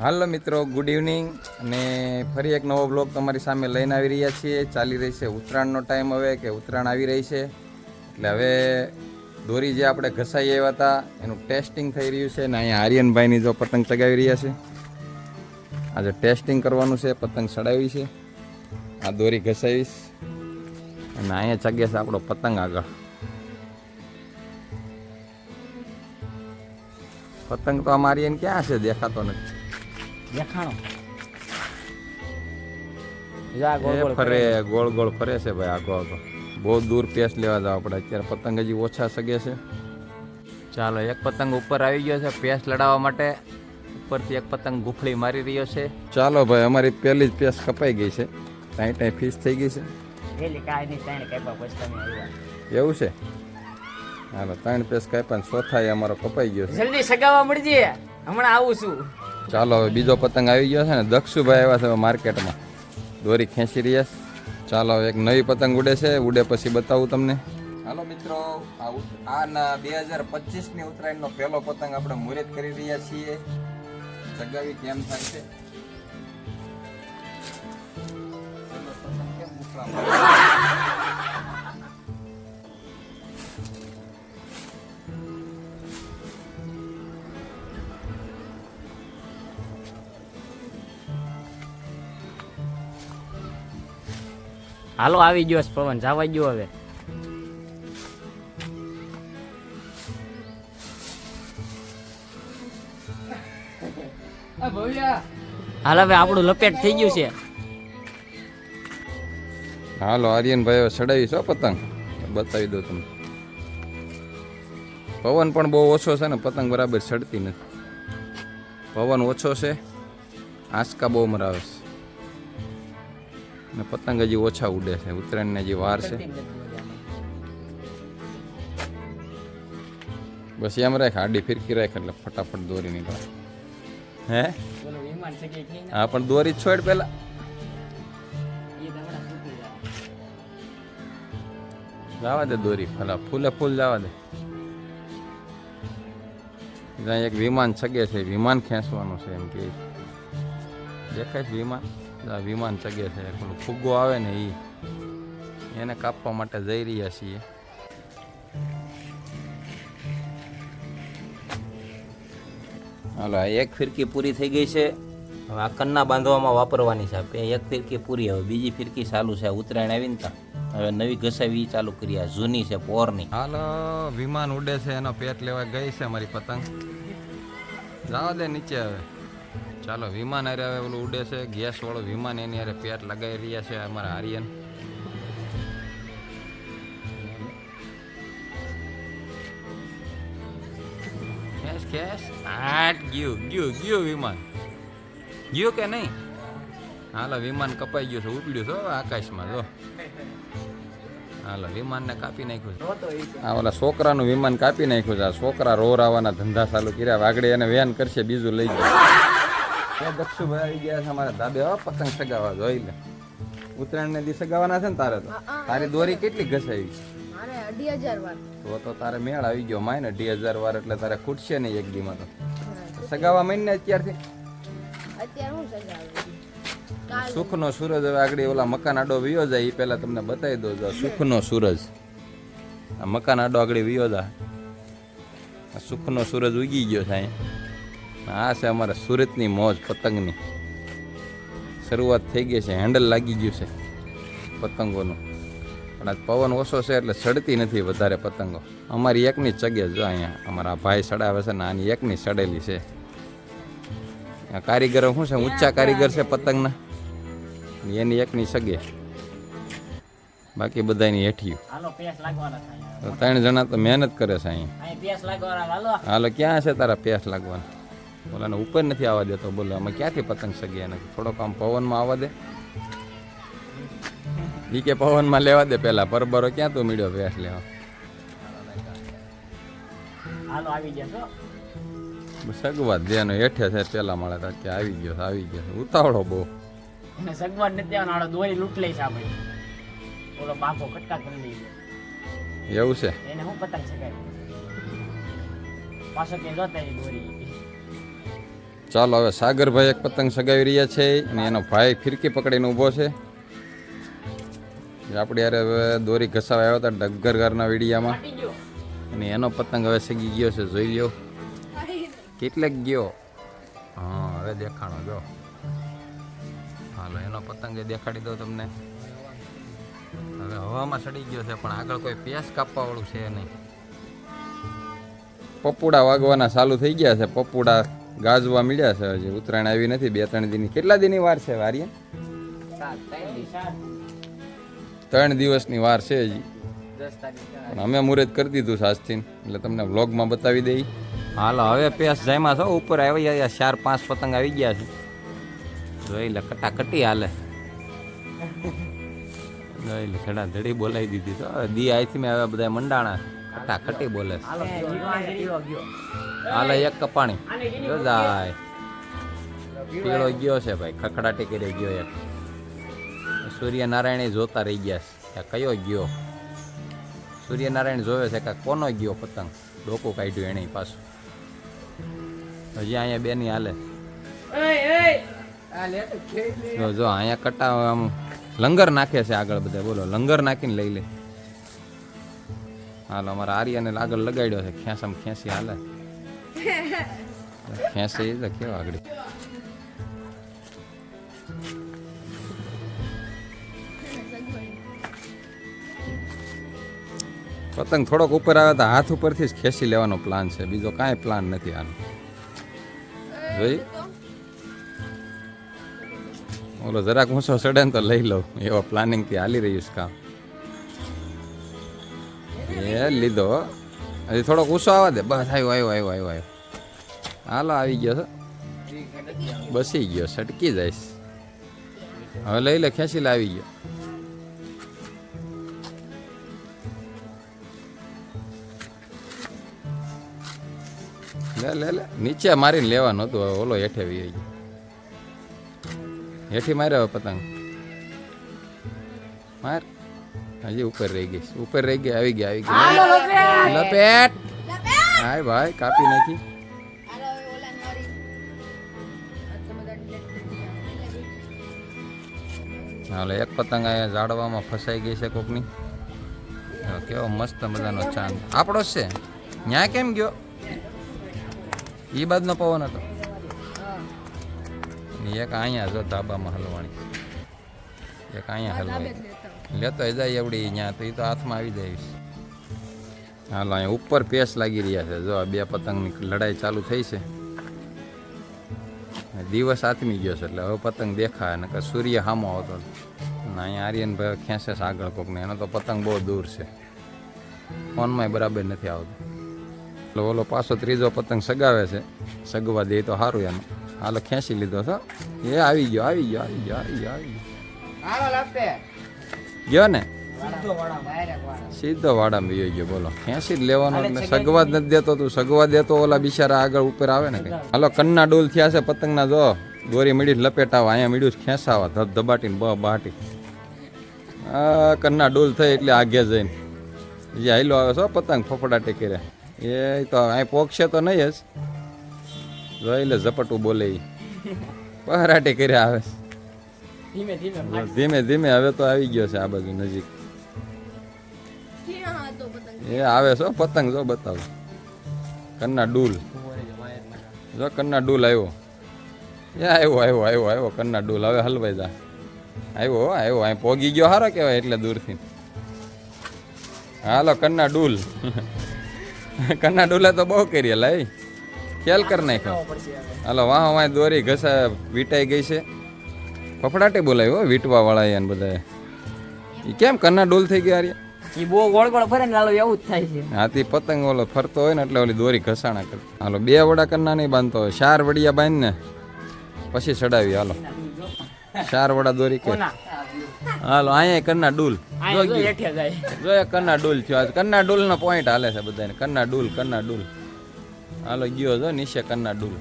હાલો મિત્રો, good evening. અને ફરી એક નવો બ્લોગ તમારી સામે લઈને આવી રહ્યા છીએ. ચાલી રહી છે ઉત્તરાયણનો ટાઈમ, હવે કે ઉત્તરાયણ આવી રહી છે એટલે હવે દોરી જે આપણે ઘસાઈ આવ્યા હતા એનું ટેસ્ટિંગ થઈ રહ્યું છે. અને અહીંયા આર્યનભાઈની જો પતંગ ચગાવી રહ્યા છે. આજે ટેસ્ટિંગ કરવાનું છે, પતંગ ચડાવી છે. આ દોરી ઘસાવીશ અને અહીંયા ચગે છે આપણો પતંગ આગળ. પતંગ તો અમારી એને ક્યાં છે, દેખાતો નથી. દેખાણો ફરે ગોળ ગોળ ફરે છે ભાઈ, આગો આગો. બહુ દૂર પેસ લેવા જાવ આપણે. અત્યારે પતંગ હજી ઓછા સગે છે. ચાલો, એક પતંગ ઉપર આવી ગયો છે પેસ લડાવવા માટે. ઉપરથી એક પતંગ ગુફળી મારી રહ્યો છે. ચાલો ભાઈ, અમારી પહેલી જ પેસ કપાઈ ગઈ છે. ટાઈ ટાઈ ફીસ થઈ ગઈ છે. એવું છે? હાલો, 3 પેસ કાપ્યા, ચોથા અમારો કપાઈ ગયો છે. જલ્દી સગાવા મળજે, હમણાં આવું છું. ચાલો, હવે બીજો પતંગ આવી ગયો છે ને. દક્ષુભાઈ આવ્યા છે માર્કેટમાં, દોરી ખેંચી રહ્યા છે. ચાલો, એક નવી પતંગ ઉડે છે, ઉડે પછી બતાવું તમને. હાલો મિત્રો, આ 2025ની ઉત્તરાયણનો પહેલો પતંગ આપણે મુહૂર્ત કરી રહ્યા છીએ. ચગાવી કેમ થાય છે. પતંગ કેમ હાલો, આવી ગયો છે પવન, જવા ગયો હવે. હાલ હવે આપણું લપેટ થઈ ગયું છે. હાલો, આર્યનભાઈ ચડાવીશ પતંગ, બતાવી દો તમને. પવન પણ બહુ ઓછો છે ને, પતંગ બરાબર ચડતી નથી. પવન ઓછો છે, આંચકા બહુ મરાવે છે ને પતંગ હજી ઓછા ઉડે છે. ઉત્તરાયણને હજી વાર છે. બસ એમ રાખ, આડી ફિરકી રાખ એટલે ફટાફટ દોરી નીકળે. હે હા, પણ દોરી છોડ પેલા. જવા દે દોરી, ફલા ફૂલે ફૂલ જવા દે. ત્યાં એક વિમાન ચગે છે, વિમાન ખેંચવાનું છે એમ કે દેખાય છે. વિમાન ચગે છે. પેલું ફુગ્ગો આવે ને એને કાપવા માટે જઈ રહ્યા છીએ. હાલો, એક ફિરકી પૂરી થઈ ગઈ છે. હવે આ કન્ના બાંધવામાં વાપરવાની છે. એક ફિરકી પૂરી, હવે બીજી ફિરકી ચાલુ છે. ઉત્તરાયણ આવી ને તા હવે નવી ઘસાવી ચાલુ કરી. આ જૂની છે, પોરની. હાલો, વિમાન ઉડે છે, એનો પેટ લેવા ગઈ છે અમારી પતંગ. જવા દે નીચે હવે. ચાલો, વિમાન હારે હવે ઓલું ઉડે છે, ગેસ વાળું વિમાન, એની હારે પેટ લગાવી રહ્યા છે અમારા આર્યન. ખેસ ખેસ, આટ ગયું વિમાન. ગયું કે નહીં? હાલો, વિમાન કપાઈ ગયું છે, ઉપડ્યું છે આકાશમાં. જો હાલો, વિમાનને કાપી નાખ્યું છે. આ ઓલા છોકરાનું વિમાન કાપી નાખ્યું છે. આ છોકરા રોરાવાના ધંધા ચાલુ કર્યા. વાગડે એને વેન કરશે, બીજું લઈ જાય. દક્ષુભાઈ આવી ગયા છે અમારા ધાબે. પતંગ સગાવા જોઈ લે. ઉત્તરાયણ ને દી સગાવાના છે ને તારે તો. તારી દોરી કેટલી ઘસાવી? 2,500 વાર. તો તારે મેળ આવી ગયો માય ને 2,000 વાર, એટલે તારે ખૂટશે નહીં એક દીમાં. તો સગાવા મહિને અત્યારે હું સગાવે સુખનો સૂરજ. હવે આગળ ઓલા મકાન આડો વિયો જાય એ પહેલા તમને બતાવી દો. સુખનો સૂરજ, આ મકાન આડો આગળ વિયો જાય. સુખનો સૂરજ ઉગી ગયો છે અહીંયા. આ છે અમારા સુરતની મોજ, પતંગની શરૂઆત થઈ ગઈ છે. હેન્ડલ લાગી ગયું છે પતંગોનું. પણ આજ પવન ઓછો છે એટલે ચડતી નથી વધારે પતંગો. અમારી એકની ચગે જો અહીંયા અમારા ભાઈ ચડાવે છે ને, આની એકની ચડેલી છે. કારીગરો શું છે, ઊંચા કારીગર છે પતંગના, એની એકની સગે, બાકી બધાની હેઠિયું. 3 જણા તો મહેનત કરે છે અહીંયા. હાલો, ક્યાં છે તારા પેસ લાગવાના? બોલાને ઉપર નથી આવવા દેતો. બોલો, અમે ક્યાંથી પતંગ સગ્યા નથી? થોડોક આમ પવનમાં આવવા દે. ઈ કે પવનમાં લેવા દે પેલા. પરબરો ક્યાં તું મીડ્યો પેસ લેવા? સગવા દેનો હેઠે છે પેલા મળે તો કે આવી ગયો ઉતાવળો બહુ. સગવડ નથી દેવાનો, દોરી લૂંટ લઈશ આપણે. ઓલો બાપો કટકા કરી લઈ. એવું છે? એને હું પતંગ સગાય પાછો કે જોતા દોરી. ચાલો હવે સાગરભાઈ એક પતંગ સગાવી રહ્યા છે અને એનો ભાઈ ફિરકી પકડીને ઊભો છે. આપણે યારે હવે દોરી ઘસાવા આવ્યા હતા ડગર ઘરના વીડિયામાં ફાટી ગયો. અને એનો પતંગ હવે સગી ગયો છે. જોઈ લ્યો કેટલેક ગયો. હા હવે દેખાણો જો. હાલો એનો પતંગ એ દેખાડી દો તમને. હવે હવામાં સડી ગયો છે પણ આગળ કોઈ પેસ કાપવા વાળું છે નહીં. પપુડા વાગવાના ચાલુ થઈ ગયા છે. પપુડા ગાજવા મળ્યા છે. હજી ઉત્તરાયણ આવી નથી. 2-3 દિનની કેટલા દિનની વાર છે વારીએ? 3 દિવસની વાર છે હજી. 10 તારીખ પણ અમે મુહૂર્ત કરી દીધું છે આજથી, એટલે તમને વ્લોગમાં બતાવી દઈ. હાલો હવે પેસ જાયમાં છો ઉપર આવી ગયા. 4-5 પતંગ આવી ગયા છે. જોઈ લે કટાકટી હાલે. જોઈ લે ખડા ધડી બોલાવી દીધી તો દી આઈથી મેં હવે બધા મંડાણા કટાકટી બોલે છે. હાલો ગયો. હાલે એક કપાણી જો જાય. પીળો ગયો છે ભાઈ, ખખડાટી કરી ગયો એક. સૂર્યનારાયણ જોતા રહી ગયા છે કે કયો ગયો. સૂર્યનારાયણ જોવે છે કે કોનો ગયો પતંગ. ડોકું કાઢ્યું એને પાછું. હજી અહીંયા બેની હાલે. જો અહીંયા કટા આમ લંગર નાખે છે આગળ બધા. બોલો લંગર નાખીને લઈ લે. હાલો અમારા આર્યાને આગળ લગાડ્યો છે. ખેંચામ ખેંચી હાલે. ખેંચી એટલે કેવો આગળ. પતંગ થોડોક ઉપર આવે તો હાથ ઉપરથી જ ખેંચી લેવાનો પ્લાન છે. બીજો કાંઈ પ્લાન નથી આનો. જોઈ ઓલો જરાક ઊંચો ચડે ને તો લઈ લઉં એવો પ્લાનિંગ થી હાલી રહ્યું છે કામ. એ લીધો હજી થોડોક ઊંચો આવવા દે. બસ આવ્યો. હાલો આવી ગયો છે. બસી ગયો સટકી જઈશ. હવે લઈ લે ખેંચી લે. આવી ગયો. લે નીચે મારીને લેવાનું હતું. હવે ઓલો હેઠે વી ગયો. હેઠી માર્યો પતંગ માર. હજી ઉપર રહી ગઈ. આવી ગઈ. લપેટ. હાય ભાઈ કાપી નાખી. હાલો હવે ઓલા મારી આટલા બધા delete કરી દીધા. હાલો એક પતંગ અહીંયા ઝાડવામાં ફસાઈ ગઈ છે કોકની. કેવો મસ્ત મજાનો ચાંદ આપણો જ છે. ન્યા કેમ ગયો? એ બાજનો પવન હતો. એક અહીંયા જો ધાબામાં હલવાણી. એક અહીંયા હલવાય. લેતો જાય એવડી ત્યાં તો એ તો હાથમાં આવી જાય. હાલો અહીંયા ઉપર પેસ લાગી રહ્યા છે. જો આ 2 પતંગની લડાઈ ચાલુ થઈ છે. દિવસ આથમી ગયો છે એટલે હવે પતંગ દેખાય. ને સૂર્ય સામો આવતો. અહીંયા આર્યન ભાઈ ખેંચે છે આગળ કોકને. એનો તો પતંગ બહુ દૂર છે. ફોનમાં બરાબર નથી આવતો. એટલે ઓલો પાછો ત્રીજો પતંગ સગાવે છે. સગવા દે તો સારું એનું. હાલો ખેંચી લીધો છો. એ આવી ગયો. ગયો ને સીધો વાડામાં વયો ગયો. બોલો ખેંચી જ લેવાનો. એટલે સગવા જ નથી દેતો. તું સગવા દેતો ઓલા બિચારા આગળ ઉપર આવે ને કઈ. હાલો કન્ના ડોલ થયા છે પતંગના. જો દોરી મીડી લપેટાવા. અહીંયા મીડ્યું ખેંચાવા ધબધબાટીને બાટી. આ કન્ના ડોલ થઈ એટલે આગે જઈને જે હાઈલો આવે છો પતંગ ફફડાટી કરે. એ તો અહીં પોકશે તો નહીં જ. જોઈ લે ઝપટું બોલે. પહરાટી કર્યા આવે. ધીમે હવે તો આવી ગયો છે આ બાજુ નજીક. ક્યાં હતો પતંગ? એ આવે છો પતંગ. જો બતાવો કન્ના ડૂલ. જો કન્ના ડૂલ આવ્યો. એ આવ્યો કન્ના ડૂલ. હવે હલવાઈ જા. આવ્યો અહીં પોગી ગયો. સારો કહેવાય એટલે દૂરથી. હાલો કન્ના ડૂલ. કન્ના ડૂલે તો બહુ કરી લાઈ. ખ્યાલ કરી નાખ્યો. હાલો વાહ દોરી ઘસા વીટાઈ ગઈ છે. ફફડાટી બોલાવ્યો વીટવા વાળા એને બધા. એ કેમ કન્ના ડોલ થઈ ગયા યાર? ઈ બહુ ગોળ ફરે ને લાલો એવું જ થાય છે. હાથી પતંગ ઓલો ફરતો હોય ને એટલે ઓલી દોરી ઘસાણા કરે. હાલો 2 વડા કન્ના નહીં બાંધતો હોય. 4 વડિયા બાંધ ને પછી ચડાવી. હાલો 4 વડા દોરી કે. હાલો અહીંયા કન્ના ડૂલ. જો એ કન્ના ડૂલ થયો. આજ કન્ના ડૂલ નો પોઈન્ટ હાલે છે બધાને. કન્ના ડૂલ. હાલો ગયો જો નીચે કન્ના ડૂલ.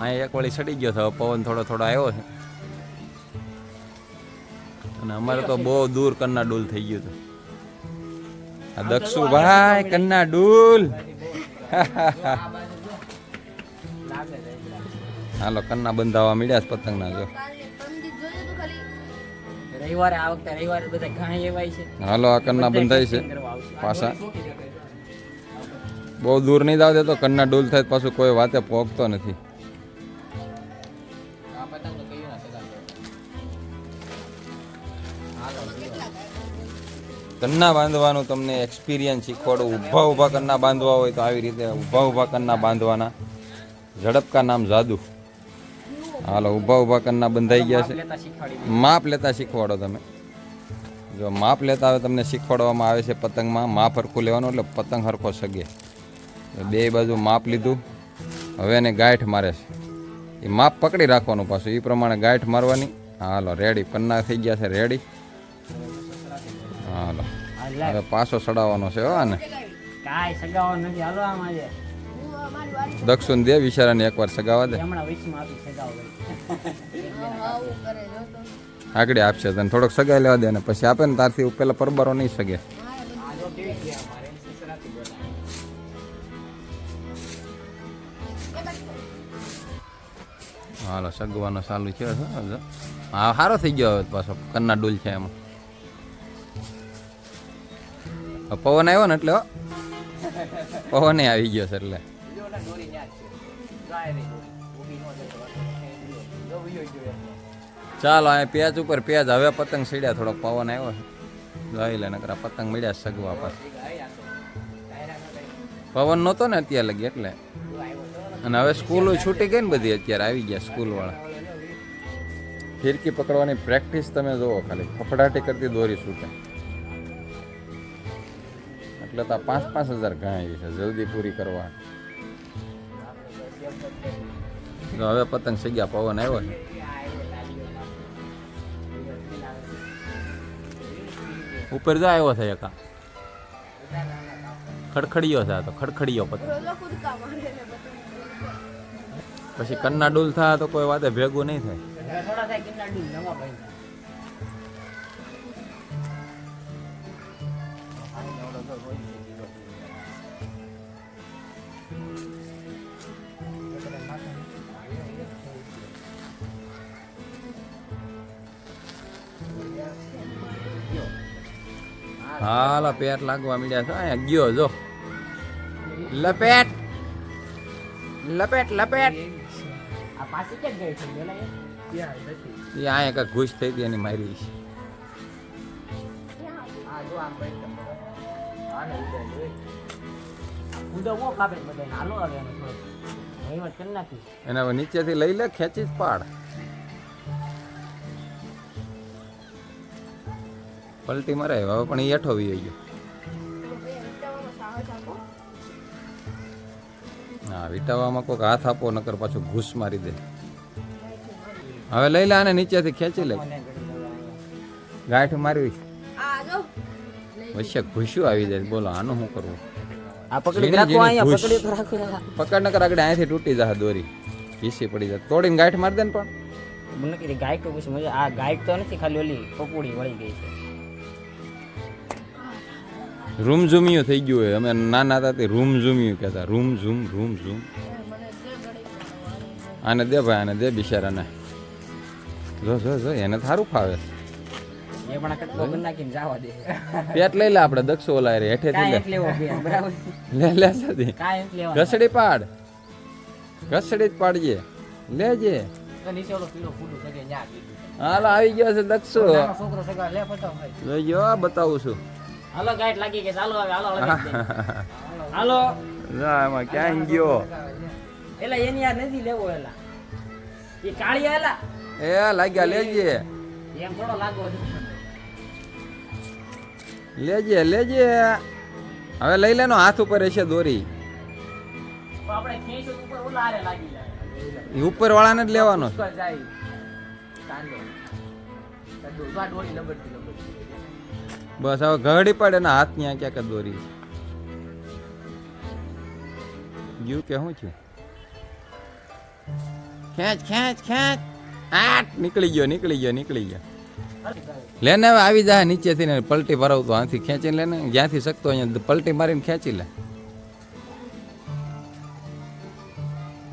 અહીંયા એક વળી ચડી ગયો હતો. પવન થોડો આવ્યો છે. અને અમારે તો બહુ દૂર કન્ના ડૂલ થઈ ગયું હતું. આ દક્ષુભાઈ કન્ના ડૂલ. હાલો કન્ના બંધાવા મળ્યા છે પતંગના જો. કાલની પરમદી જોયું તું ખાલી રવિવારે આ વખતે રવિવારે બધા ઘાય એવાય છે હાલો આ કન્ના બંધાય છે કરવા આવશે. પાછા બહુ દૂર નહીં જાવ દેતો કન્ના ડોલ થાય તો પાછું કોઈ વાતે પોગતો નથી. આ પતંગ તો કયું ના સગા કન્ના બાંધવાનું તમને એક્સપિરિયન્સ શીખવાડું. ઊભા ઊભા કન્ના બાંધવા હોય તો આવી રીતે ઊભા ઊભા કન્ના બાંધવાના. ઝડપ કા નામ જાદુ. હાલો ઊભા ઊભા કન્ના બંધાઈ ગયા છે. લેતા શીખવાડી માપ લેતા શીખવાડો તમે. જો માપ લેતા હવે તમને શીખવાડવામાં આવે છે પતંગમાં માપ હરખું લેવાનું એટલે પતંગ હરખો સગે. બે બાજુ માપ લીધું હવે એને ગાંઠ મારે છે એ માપ પકડી રાખવાનું પાછું એ પ્રમાણે ગાંઠ મારવાની. હાલો રેડી કન્ના થઈ ગયા છે રેડી. હાલો હવે પાછો સડાવવાનો છે હો આને. કાંઈ સગાવા નથી હાલો આમાં છે હું મારી વારી દક્ષુન દે બિચારાને એકવાર સગાવા દે. હમણાં વીસમાં આપી સગાવો કરી. આવું કરે જો તો આગળ આપશે તને થોડોક સગાઈ લેવા દે ને પછી આપે ને તારથી પેલા પરબારો નહીં સગે. મારે બધું આ જો કેવી ગયા અમારે સસરાથી બોલાવે. હાલો સગવાનો ચાલુ છે હો. હા સારો થઈ ગયો હવે પાછો કન્ના ડોલ છે એમાં. હવે પવન આવ્યો ને એટલે હો. પવન આવી ગયો છે એટલે બીજો ઓલા દોરી ન્યા જ છે. ગાય નહીં દોરી. ઊભી ન જતો પાછો. જો વિયો ગયો એમ. ચાલો આ પેજ ઉપર પેજ હવે પતંગ સીડ્યા થોડોક પવન આવ્યો છે જોઈ લે નકરા પતંગ મળ્યા સગવા પાછા. પવન નહોતો ને અત્યારે લગી એટલે. અને હવે સ્કૂલો છૂટી ગઈ ને બધી અત્યારે આવી ગયા સ્કૂલવાળા. ફિરકી પકડવાની પ્રેક્ટિસ તમે જુઓ ખાલી ફફડાટી કરતી દોરી છૂટે એટલે તો 5,000 ઘા આવી છે જલ્દી પૂરી કરવા. તો હવે પતંગ સગ્યા પવન આવ્યો છે. ઉપર જો આવ્યો છે એકા ખડખડીયો છે આ તો ખડખડીયો પતંગ. રોલો કૂદકા મારે ને બધું પછી કન્ના ડોલ થાય તો કોઈ વાતે ભેગું નહીં થાય. હવે થોડા થાય કિન્ના ડૂબ નવા ભાઈ. હાલા પેટ લાગવા મળ્યા છે અહીંયા ગયો જો લપેટ લપેટ લપેટ. આ પાછી ક્યાં ગઈ છે પેલા એ? એ અહીંયા કાંઈક ઘૂસ થઈ હતી એની મારી છે. આ જો આમ ભાઈ તમે આને ઉડાય જોઈ. કૂદો કો કાપે બધાને હાલો આવે એનો થોડો વહીવટ કરી નાખી. એને હવે નીચેથી લઈ લે ખેંચી જ પાડ. પલટી મરાય હવે પણ એ હેઠો વી ગયો. હા વિટાવામાં કોઈક હાથ આપો નકર પાછું ઘૂસ મારી દે. હવે લઈ લે આને નીચેથી ખેંચી લે. ગાંઠ મારવી આ જો વચ્ચે ઘૂસ્યું આવી જાય બોલો આનું શું કરવું. આ ઝીણી ઝીણી ઘૂસ. તો રાખો પકડ નકર આગળ અહીંયાથી તૂટી જાય દોરી ઘીસી પડી જાય તોડીને ગાંઠ મારી દે ને પણ. મને કીધી ગાયક તો પૂછ મજા આ ગાયક તો નથી ખાલી ઓલી પકોડી વળી ગઈ છે. રૂમઝૂમિયું થઈ ગયું હોય અમે નાના હતા તે રૂમઝૂમિયું કહેતા રૂમ ઝૂમ મને જે ગળી આને દે ભાઈ આને દે બિચારાને. જો જો જો એને થારું ફાવે. એ પણ કટકો કરી નાખીને જવા દે. પેટ લઈ લે આપણે દક્ષો ઓલા રે હેઠેથી કાંઈ લે એક લેવો બે બરાબર. લે લે સાદી કાંઈ એક લેવા. ઘસડી પાડ ઘસડી જ પાડજે લેજે. તો નીચે ઓલો પીળો ફૂલું સગે ન્યા કીધું. હાલો આવી ગયો છે દક્ષો. નાનો છોકરો સગા લે પતાવ ભાઈ. જોઈજો આ બતાવું છું. હાલો ગાઈડ લાગી કે ચાલો હવે હાલો લગાડી દે. હાલો ના એમાં ક્યાં ગયો એલા એની યાર નથી લેવો એલા. એ કાળી એલા એ લાગ્યા લેજે એમ થોડો લાગો. લેજે લેજે. હવે લઈ લેનો હાથ ઉપર હશે દોરી. તો આપણે ખેંચો ઉપર ઓલા હારે લાગી જાય. એ ઉપર વાળાને જ લેવાનો છે. ઉપર જાય કાંડો કાંડો આ ડોરી લબડતી લબડતી. બસ હવે ઘડી પડે ને હાથ ત્યાં ક્યાંક દોરી ગયું કે શું થયું. ખેંચ ખેંચ ખેંચ આટ નીકળી ગયો નીકળી ગયો નીકળી ગયો. લેને હવે આવી જાય નીચેથી ને પલટી ભરાવતો આથી ખેંચીને લેને જ્યાંથી શકતો અહીંયા પલટી મારીને ખેંચી લે.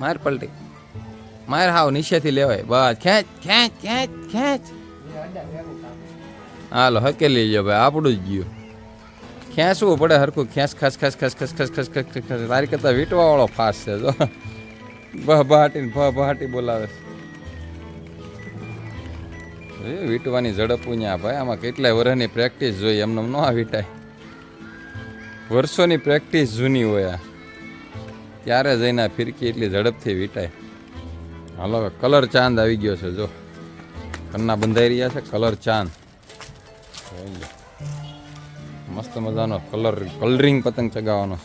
માર પલટી માર હાવ નીચેથી લેવાય બસ ખેંચ ખેંચ ખેંચ ખેંચ હાલો હકેલી ગયો ભાઈ આપણું જ ગયું ખેંચવું પડે હરખું ખેંચ ખસ ખસ ખસ ખસ ખસ ખસ ખસ ખસ ખસ તારી કરતાં વીટવા વાળો ફાસ્ટ છે જો બહાટી બોલાવે છે એ વીટવાની ઝડપ ઉન્યા ભાઈ આમાં કેટલાય વર્ષની પ્રેક્ટિસ જોઈએ એમને ન આ વીટાય વર્ષોની પ્રેક્ટિસ જૂની હોય આ ત્યારે જઈને આ ફિરકી એટલી ઝડપથી વીટાય હાલો હવે કલર ચાંદ આવી ગયો છે જો કન્ના બંધાઈ રહ્યા છે કલર ચાંદ જોઈ લો. મસ્ત મજાનો કલરિંગ પતંગ ચગાવવાનો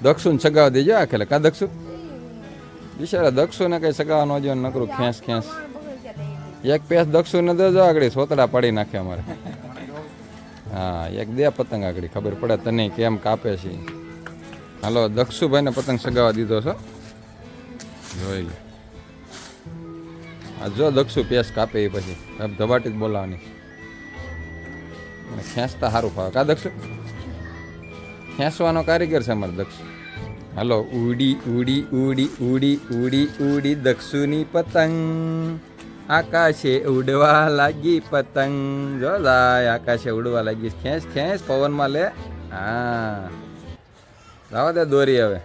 દક્ષુને ચગાવવા દેજો આ ખેલે કા દક્ષુ બિચારા દક્ષુને કઈ ચગાવવાનો જો નકરું ખેંચ ખેંચ એક પેસ દક્ષુને દેજો આગળ સોતડા પાડી નાખે અમારે હા એક દે પતંગ આગળ ખબર પડે તને કેમ કાપે છે હાલો દક્ષુભાઈને પતંગ ચગાવવા દીધો છો જોઈ લો આ જો દક્ષુ પેસ કાપે એ પછી ધબાટી જ બોલાવાની અને ખેંચતા સારું ફાવે કા દક્ષુ ખેંચવાનો કારીગર છે અમારે દક્ષુ હાલો ઉડી ઉડી ઉડી ઉડી ઉડી ઉડી દક્ષુની પતંગ આકાશે ઉડવા લાગી પતંગ જો જાય આકાશે ઉડવા લાગી ખેંચ ખેંચ પવનમાં લે હા જવા દે દોરી હવે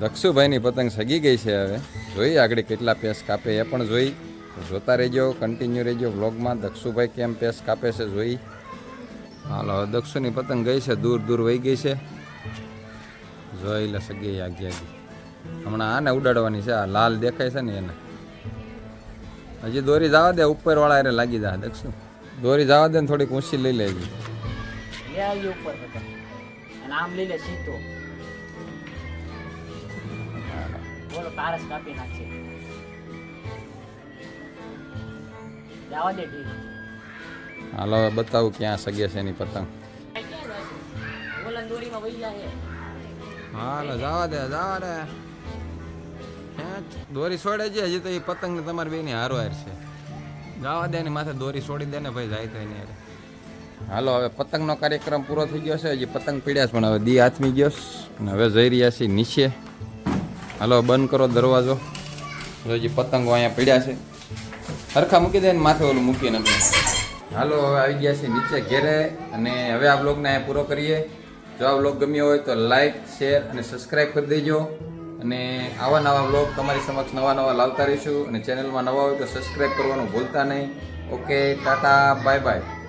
દક્ષુભાઈની પતંગ સગી ગઈ છે હવે જોઈ આગળ કેટલા પેસ કાપે એ પણ જોઈ જોતા રહેજો કન્ટિન્યુ રહેજો વ્લોગમાં દક્ષુભાઈ કેમ પેસ કાપે છે જોઈ હાલો દક્ષુની પતંગ ગઈ છે દૂર દૂર વહી ગઈ છે જોઈ લે સગી આગી આગી હમણાં આને ઉડાડવાની છે આ લાલ દેખાય છે ને એને હજી દોરી જવા દે ઉપરવાળા એને લાગી જાય દક્ષુ દોરી જવા દે ને થોડીક ઊંચી લઈ લેજી લે આવી ઉપર પતંગ અને આમ લઈ લે સીધો બોલો પારસ કાપી નાખશે જવા દે ઢીલ હાલો હવે બતાવું ક્યાં સગે છે એની પતંગ બોલા દોરીમાં વહી જાય હાલો જવા દે ખેંચ દોરી છોડે છે હજી તો એ પતંગ તમારી બેની હારો હાર છે જવા દે એની માથે દોરી છોડી દે ને ભાઈ જાય તો એની હારે હાલો હવે પતંગનો કાર્યક્રમ પૂરો થઈ ગયો છે હજી પતંગ પીડ્યા છે પણ હવે દી હાથમી ગયો અને હવે જઈ રહ્યા છીએ નીચે હાલો બંધ કરો દરવાજો હજી પતંગો અહીંયા પીડ્યા છે હરખા મૂકી દે ને માથે ઓલું મૂકીને હાલો હવે આવી ગયા છે નીચે ઘેરે અને હવે આ બ્લોગને અહીંયા પૂરો કરીએ જો આ બ્લોગ ગમ્યો હોય તો લાઈક શેર અને સબસ્ક્રાઈબ કરી દેજો અને આવા નવા બ્લોગ તમારી સમક્ષ નવા લાવતા રહીશું અને ચેનલમાં નવા હોય તો સબસ્ક્રાઈબ કરવાનું ભૂલતા નહીં ઓકે ટાટા બાય બાય